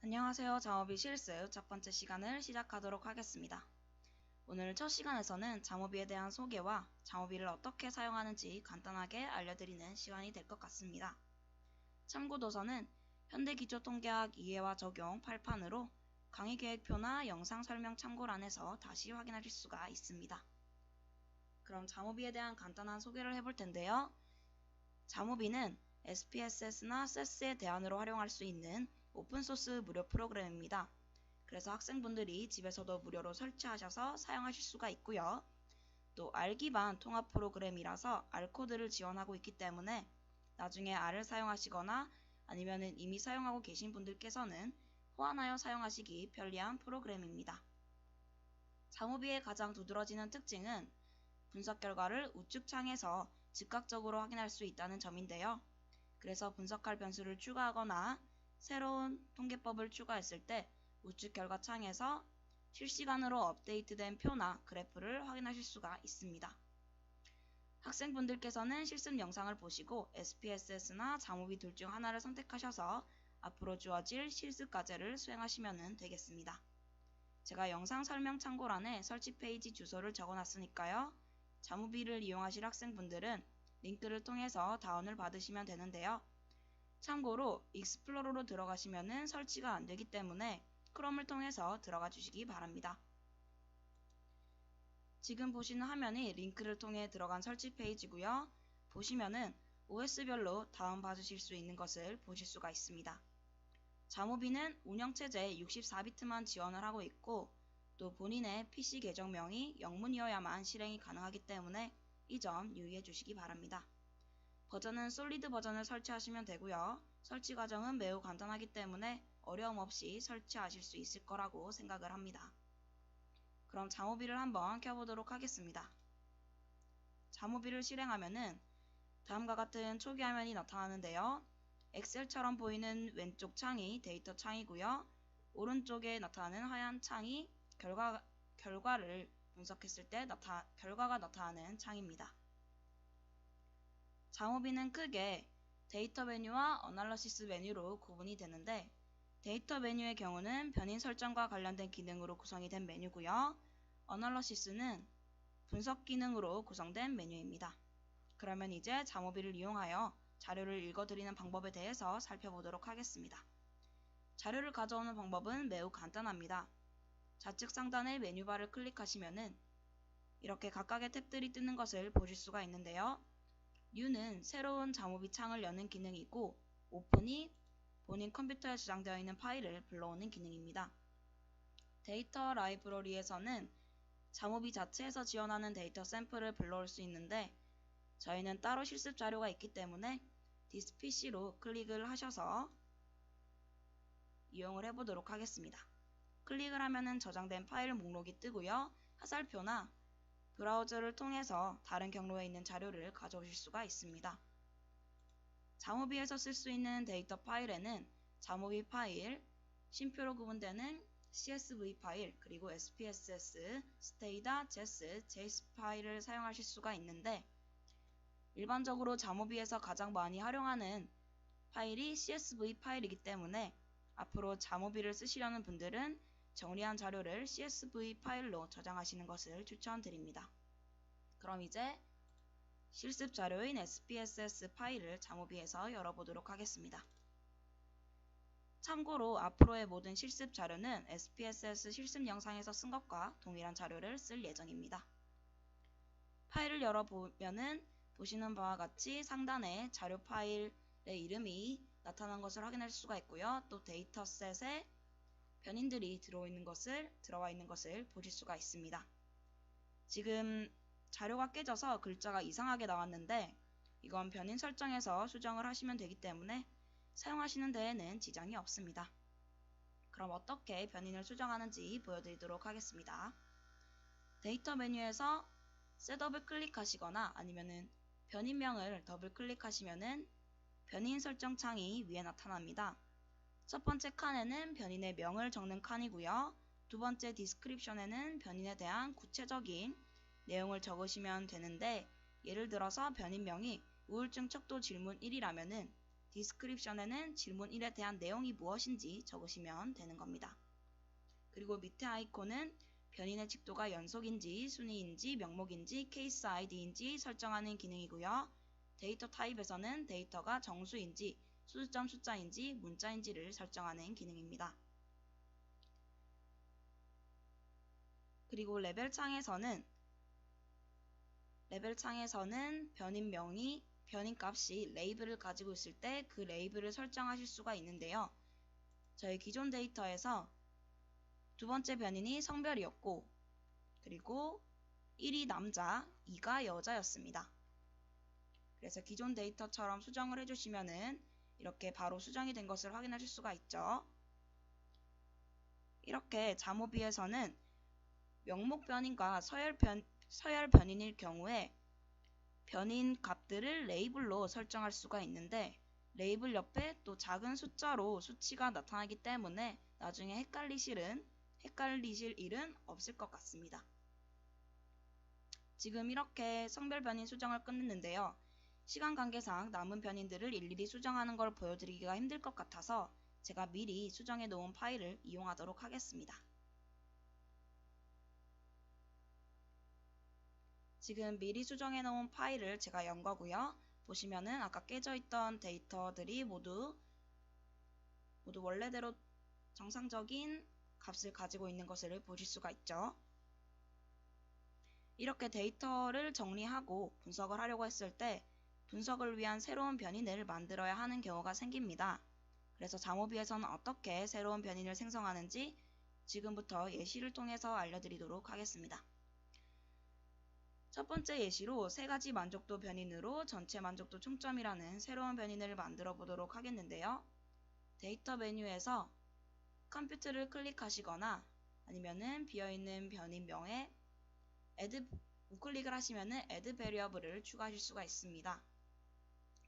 안녕하세요. 자모비 실습 첫 번째 시간을 시작하도록 하겠습니다. 오늘 첫 시간에서는 자모비에 대한 소개와 자모비를 어떻게 사용하는지 간단하게 알려드리는 시간이 될 것 같습니다. 참고도서는 현대기초통계학 이해와 적용 8판으로 강의계획표나 영상 설명 참고란에서 다시 확인하실 수가 있습니다. 그럼 자모비에 대한 간단한 소개를 해볼 텐데요. 자모비는 SPSS나 SES의 대안으로 활용할 수 있는 오픈소스 무료 프로그램입니다. 그래서 학생분들이 집에서도 무료로 설치하셔서 사용하실 수가 있고요. 또 R 기반 통합 프로그램이라서 R 코드를 지원하고 있기 때문에 나중에 R을 사용하시거나 아니면 이미 사용하고 계신 분들께서는 호환하여 사용하시기 편리한 프로그램입니다. 자모비의 가장 두드러지는 특징은 분석 결과를 우측 창에서 즉각적으로 확인할 수 있다는 점인데요. 그래서 분석할 변수를 추가하거나 새로운 통계법을 추가했을 때 우측 결과 창에서 실시간으로 업데이트된 표나 그래프를 확인하실 수가 있습니다. 학생분들께서는 실습 영상을 보시고 SPSS나 자모비 둘 중 하나를 선택하셔서 앞으로 주어질 실습 과제를 수행하시면 되겠습니다. 제가 영상 설명 참고란에 설치 페이지 주소를 적어놨으니까요. 자모비를 이용하실 학생분들은 링크를 통해서 다운을 받으시면 되는데요. 참고로 익스플로러로 들어가시면 설치가 안되기 때문에 크롬을 통해서 들어가 주시기 바랍니다. 지금 보시는 화면이 링크를 통해 들어간 설치 페이지고요. 보시면은 OS별로 다운 받으실 수 있는 것을 보실 수가 있습니다. 자모비는 운영체제 64비트만 지원을 하고 있고 또 본인의 PC 계정명이 영문이어야만 실행이 가능하기 때문에 이 점 유의해 주시기 바랍니다. 버전은 솔리드 버전을 설치하시면 되고요. 설치 과정은 매우 간단하기 때문에 어려움 없이 설치하실 수 있을 거라고 생각을 합니다. 그럼 자모비를 한번 켜보도록 하겠습니다. 자모비를 실행하면은 다음과 같은 초기 화면이 나타나는데요. 엑셀처럼 보이는 왼쪽 창이 데이터 창이고요. 오른쪽에 나타나는 하얀 창이 결과를 분석했을 때 결과가 나타나는 창입니다. 자모비는 크게 데이터 메뉴와 어널러시스 메뉴로 구분이 되는데 데이터 메뉴의 경우는 변인 설정과 관련된 기능으로 구성이 된 메뉴고요. 어널러시스는 분석 기능으로 구성된 메뉴입니다. 그러면 이제 자모비를 이용하여 자료를 읽어드리는 방법에 대해서 살펴보도록 하겠습니다. 자료를 가져오는 방법은 매우 간단합니다. 좌측 상단의 메뉴바를 클릭하시면은 이렇게 각각의 탭들이 뜨는 것을 보실 수가 있는데요. U는 새로운 자모비 창을 여는 기능이고 오픈이 본인 컴퓨터에 저장되어 있는 파일을 불러오는 기능입니다. 데이터 라이브러리에서는 자모비 자체에서 지원하는 데이터 샘플을 불러올 수 있는데 저희는 따로 실습 자료가 있기 때문에 This PC로 클릭을 하셔서 이용을 해보도록 하겠습니다. 클릭을 하면은 저장된 파일 목록이 뜨고요. 화살표나 브라우저를 통해서 다른 경로에 있는 자료를 가져오실 수가 있습니다. 자모비에서 쓸 수 있는 데이터 파일에는 자모비 파일, 쉼표로 구분되는 CSV 파일, 그리고 SPSS, Stata, JES, JS 파일을 사용하실 수가 있는데 일반적으로 자모비에서 가장 많이 활용하는 파일이 CSV 파일이기 때문에 앞으로 자모비를 쓰시려는 분들은 정리한 자료를 CSV 파일로 저장하시는 것을 추천드립니다. 그럼 이제 실습 자료인 SPSS 파일을 자모비에서 열어보도록 하겠습니다. 참고로 앞으로의 모든 실습 자료는 SPSS 실습 영상에서 쓴 것과 동일한 자료를 쓸 예정입니다. 파일을 열어보면은 보시는 바와 같이 상단에 자료 파일의 이름이 나타난 것을 확인할 수가 있고요. 또 데이터셋에 변인들이 들어와 있는 것을 보실 수가 있습니다. 지금 자료가 깨져서 글자가 이상하게 나왔는데 이건 변인 설정에서 수정을 하시면 되기 때문에 사용하시는 데에는 지장이 없습니다. 그럼 어떻게 변인을 수정하는지 보여드리도록 하겠습니다. 데이터 메뉴에서 셋업을 클릭하시거나 아니면은 변인명을 더블 클릭하시면은 변인 설정 창이 위에 나타납니다. 첫 번째 칸에는 변인의 명을 적는 칸이고요. 두 번째 디스크립션에는 변인에 대한 구체적인 내용을 적으시면 되는데 예를 들어서 변인명이 우울증 척도 질문 1이라면은 디스크립션에는 질문 1에 대한 내용이 무엇인지 적으시면 되는 겁니다. 그리고 밑에 아이콘은 변인의 직도가 연속인지 순위인지 명목인지 케이스 아이디인지 설정하는 기능이고요. 데이터 타입에서는 데이터가 정수인지 수점 숫자인지 문자인지를 설정하는 기능입니다. 그리고 레벨 창에서는 변인 값이 레이블을 가지고 있을 때 그 레이블을 설정하실 수가 있는데요. 저희 기존 데이터에서 두 번째 변인이 성별이었고, 그리고 1이 남자, 2가 여자였습니다. 그래서 기존 데이터처럼 수정을 해주시면은 이렇게 바로 수정이 된 것을 확인하실 수가 있죠. 이렇게 자모비에서는 명목 변인과 서열 변인일 경우에 변인 값들을 레이블로 설정할 수가 있는데, 레이블 옆에 또 작은 숫자로 수치가 나타나기 때문에 나중에 헷갈리실 일은 없을 것 같습니다. 지금 이렇게 성별 변인 수정을 끝냈는데요. 시간 관계상 남은 변인들을 일일이 수정하는 걸 보여드리기가 힘들 것 같아서 제가 미리 수정해 놓은 파일을 이용하도록 하겠습니다. 지금 미리 수정해 놓은 파일을 제가 연 거고요. 보시면은 아까 깨져 있던 데이터들이 모두 원래대로 정상적인 값을 가지고 있는 것을 보실 수가 있죠. 이렇게 데이터를 정리하고 분석을 하려고 했을 때 분석을 위한 새로운 변인을 만들어야 하는 경우가 생깁니다. 그래서 자모비에서는 어떻게 새로운 변인을 생성하는지 지금부터 예시를 통해서 알려드리도록 하겠습니다. 첫 번째 예시로 세 가지 만족도 변인으로 전체 만족도 총점이라는 새로운 변인을 만들어 보도록 하겠는데요. 데이터 메뉴에서 컴퓨트를 클릭하시거나 아니면은 비어있는 변인명에 우클릭을 하시면은 add variable을 추가하실 수가 있습니다.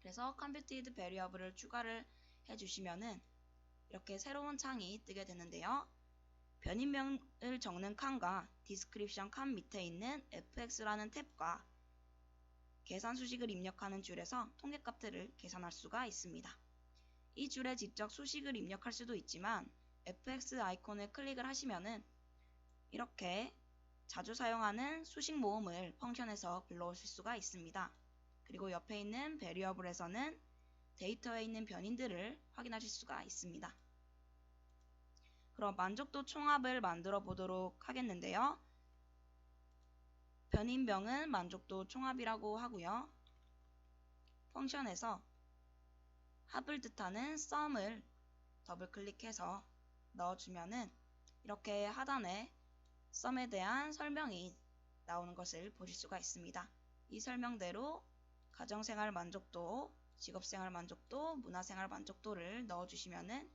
그래서 computed variable을 추가를 해주시면은 이렇게 새로운 창이 뜨게 되는데요. 변인명을 적는 칸과 description 칸 밑에 있는 fx라는 탭과 계산 수식을 입력하는 줄에서 통계값들을 계산할 수가 있습니다. 이 줄에 직접 수식을 입력할 수도 있지만 fx 아이콘을 클릭을 하시면은 이렇게 자주 사용하는 수식 모음을 펑션에서 불러오실 수가 있습니다. 그리고 옆에 있는 variable에서는 데이터에 있는 변인들을 확인하실 수가 있습니다. 그럼 만족도 총합을 만들어 보도록 하겠는데요. 변인명은 만족도 총합이라고 하고요. 펑션에서 합을 뜻하는 sum을 더블 클릭해서 넣어주면은 이렇게 하단에 sum에 대한 설명이 나오는 것을 보실 수가 있습니다. 이 설명대로 가정생활 만족도, 직업생활 만족도, 문화생활 만족도를 넣어주시면은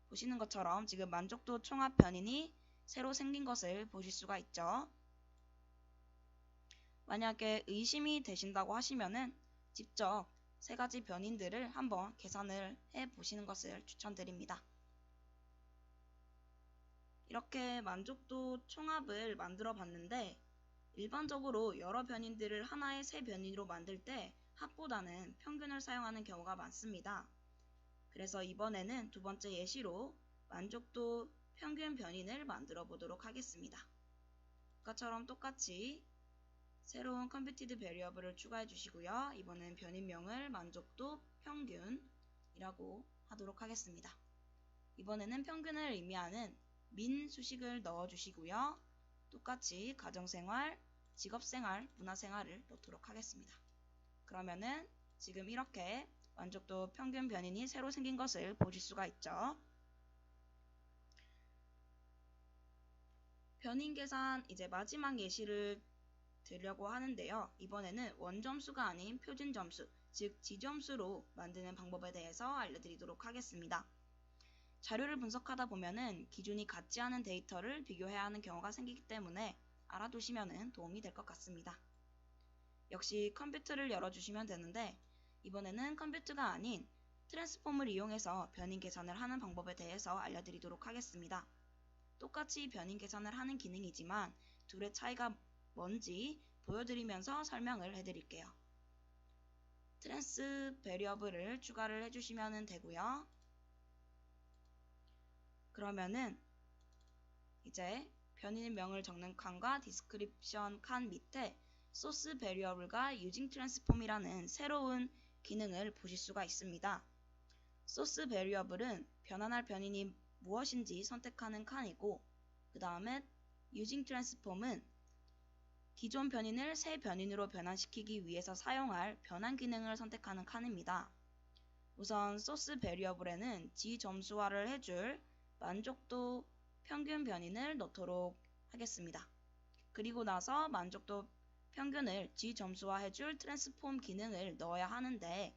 보시는 것처럼 지금 만족도 총합 변인이 새로 생긴 것을 보실 수가 있죠. 만약에 의심이 되신다고 하시면은 직접 세 가지 변인들을 한번 계산을 해 보시는 것을 추천드립니다. 이렇게 만족도 총합을 만들어 봤는데 일반적으로 여러 변인들을 하나의 새 변인으로 만들 때 합보다는 평균을 사용하는 경우가 많습니다. 그래서 이번에는 두 번째 예시로 만족도 평균 변인을 만들어 보도록 하겠습니다. 아까처럼 똑같이 새로운 computed variable을 추가해 주시고요. 이번엔 변인명을 만족도 평균이라고 하도록 하겠습니다. 이번에는 평균을 의미하는 min 수식을 넣어 주시고요. 똑같이 가정생활, 직업생활, 문화생활을 넣도록 하겠습니다. 그러면은 지금 이렇게 만족도 평균 변인이 새로 생긴 것을 보실 수가 있죠. 변인 계산 이제 마지막 예시를 드리려고 하는데요. 이번에는 원점수가 아닌 표준점수, 즉 지점수로 만드는 방법에 대해서 알려드리도록 하겠습니다. 자료를 분석하다 보면은 기준이 같지 않은 데이터를 비교해야 하는 경우가 생기기 때문에 알아두시면 도움이 될 것 같습니다. 역시 컴퓨터를 열어주시면 되는데 이번에는 컴퓨터가 아닌 트랜스폼을 이용해서 변인 계산을 하는 방법에 대해서 알려드리도록 하겠습니다. 똑같이 변인 계산을 하는 기능이지만 둘의 차이가 뭔지 보여드리면서 설명을 해드릴게요. 트랜스 베리어블을 추가를 해주시면 되고요. 그러면은 이제 변인명을 적는 칸과 디스크립션 칸 밑에 소스 베리어블과 유징 트랜스폼이라는 새로운 기능을 보실 수가 있습니다. 소스 베리어블은 변환할 변인이 무엇인지 선택하는 칸이고, 그 다음에 유징 트랜스폼은 기존 변인을 새 변인으로 변환시키기 위해서 사용할 변환 기능을 선택하는 칸입니다. 우선 소스 베리어블에는 지점수화를 해줄 만족도 평균 변인을 넣도록 하겠습니다. 그리고 나서 만족도 평균을 지점수화해줄 트랜스폼 기능을 넣어야 하는데,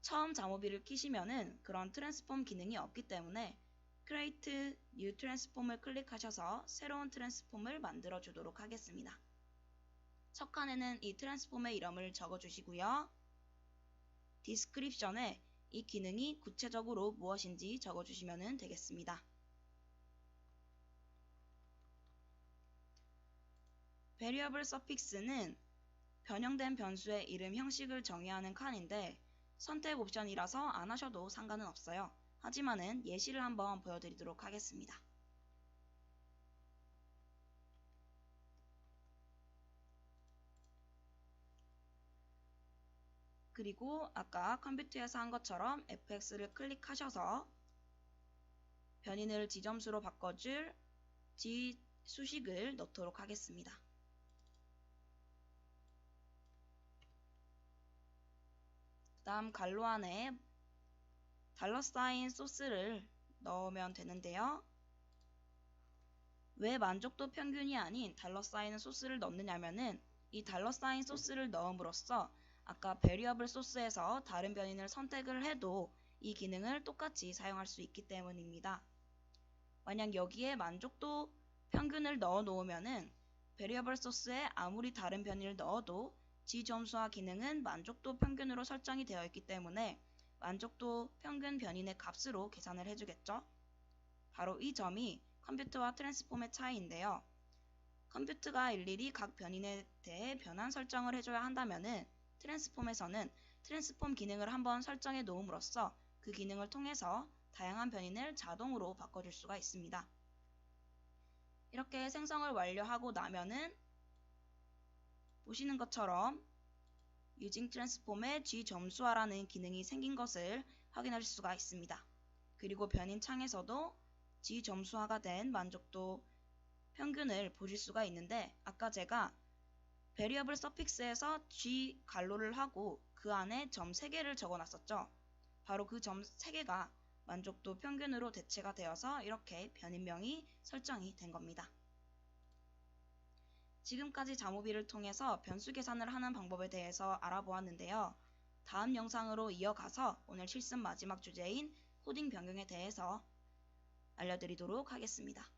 처음 잠오비를 키시면은 그런 트랜스폼 기능이 없기 때문에 Create New Transform을 클릭하셔서 새로운 트랜스폼을 만들어 주도록 하겠습니다. 첫 칸에는 이 트랜스폼의 이름을 적어주시고요. 디스크립션에 이 기능이 구체적으로 무엇인지 적어주시면 되겠습니다. Variable Suffix는 변형된 변수의 이름 형식을 정의하는 칸인데 선택 옵션이라서 안 하셔도 상관은 없어요. 하지만은 예시를 한번 보여드리도록 하겠습니다. 그리고 아까 컴퓨터에서 한 것처럼 fx를 클릭하셔서 변인을 지점수로 바꿔줄 지 수식을 넣도록 하겠습니다. 그 다음 괄호 안에 $사인 소스를 넣으면 되는데요. 왜 만족도 평균이 아닌 $사인 소스를 넣느냐면은 이 $사인 소스를 넣음으로써 아까 베리어블 소스에서 다른 변인을 선택을 해도 이 기능을 똑같이 사용할 수 있기 때문입니다. 만약 여기에 만족도 평균을 넣어 놓으면은 베리어블 소스에 아무리 다른 변인을 넣어도 지점수화 기능은 만족도 평균으로 설정이 되어 있기 때문에 만족도 평균 변인의 값으로 계산을 해주겠죠. 바로 이 점이 컴퓨터와 트랜스폼의 차이인데요. 컴퓨터가 일일이 각 변인에 대해 변환 설정을 해줘야 한다면은 트랜스폼에서는 트랜스폼 기능을 한번 설정해 놓음으로써 그 기능을 통해서 다양한 변인을 자동으로 바꿔줄 수가 있습니다. 이렇게 생성을 완료하고 나면은 보시는 것처럼 유징 트랜스폼의 G점수화라는 기능이 생긴 것을 확인하실 수가 있습니다. 그리고 변인 창에서도 G점수화가 된 만족도 평균을 보실 수가 있는데, 아까 제가 베리어블 서픽스에서 G 괄호를 하고 그 안에 점 3개를 적어 놨었죠. 바로 그 점 3개가 만족도 평균으로 대체가 되어서 이렇게 변인명이 설정이 된 겁니다. 지금까지 잠오비를 통해서 변수 계산을 하는 방법에 대해서 알아보았는데요. 다음 영상으로 이어가서 오늘 실습 마지막 주제인 코딩 변경에 대해서 알려드리도록 하겠습니다.